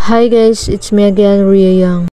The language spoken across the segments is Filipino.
Hi guys, it's me again, Ria Yang.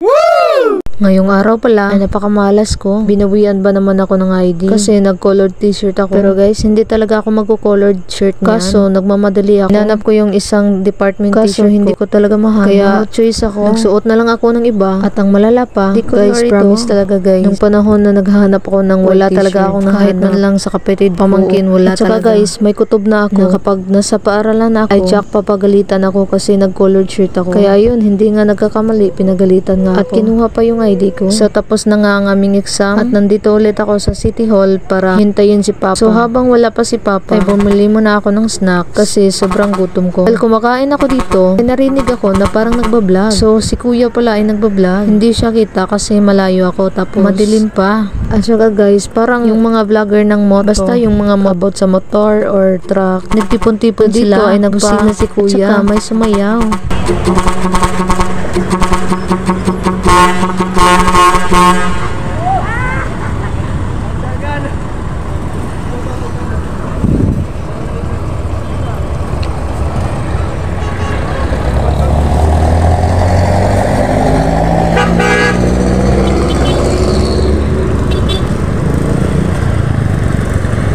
Ngayong araw pala ay napakamalas ko. Binawian ba naman ako ng ID kasi nag-colored t-shirt ako. Pero guys, hindi talaga ako magko-colored shirt niyan. Kaso nagmamadali ako. Hinanap ko yung isang department t-shirt ko. Hindi ko talaga mahanap. Kaya choice ako. Nagsuot na lang ako ng iba. At ang malala pa, guys, promise talaga guys. Nung panahon na naghahanap ako ng wala talaga akong kahit man lang sa kapatid pamangkin, wala talaga. At saka guys, may kutob na ako. Na kapag nasa paaralan ako, ay tsak papagalitan ako kasi nag-colored shirt ako. Kaya yun, hindi nga nagkakamali, pinagalitan nga ako. At kinuha pa yung ID ko. So tapos na nga ang aming exam at nandito ulit ako sa City Hall para hintayin si Papa. So habang wala pa si Papa, ay bumili muna ako ng snack kasi sobrang gutom ko. Dahil kumakain ako dito, ay narinig ako na parang nagbablog. So si Kuya pala ay nagbablog. Hindi siya kita kasi malayo ako tapos madilim pa. At saka guys, parang yung mga vlogger ng moto, basta yung mga about sa motor or truck, nagtipon-tipon sila ay nagpusina si Kuya. At saka may sumayaw.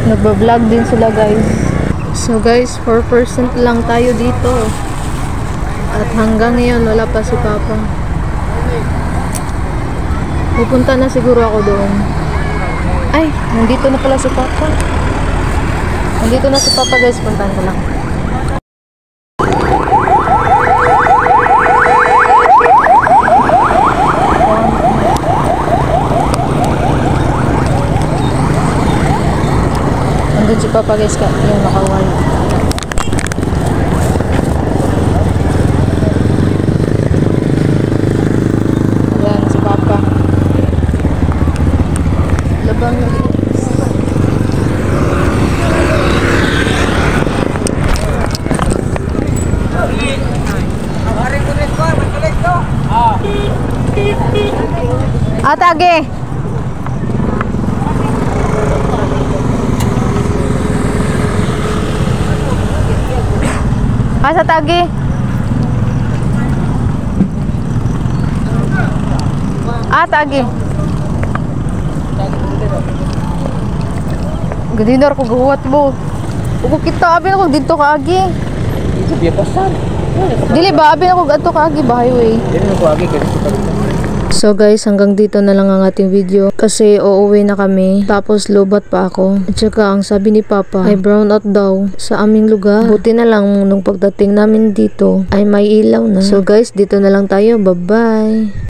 Nagba-vlog din sila guys. So guys, 4% lang tayo dito. At hanggang ngayon wala pa si Papa. Pupunta na siguro ako doon. Ay, nandito na pala si Papa. Nandito na si Papa guys, puntahan ko lang. Nandun si Papa guys, yung nakawala. Ayan si Papa. Labang na guys. Atage! Asa tagi? Tagi. Gadinar ko gahuwat mo. Ugo kita abi ako dito kaagi. Dia pasar. Dili ba abi ako adto kaagi ba highway? Dili ko agi kay So guys, hanggang dito na lang ang ating video kasi uuwi na kami tapos lobat pa ako. At saka ang sabi ni Papa ay brown out daw sa aming lugar. Buti na lang nung pagdating namin dito ay may ilaw na. So guys, dito na lang tayo. Bye bye!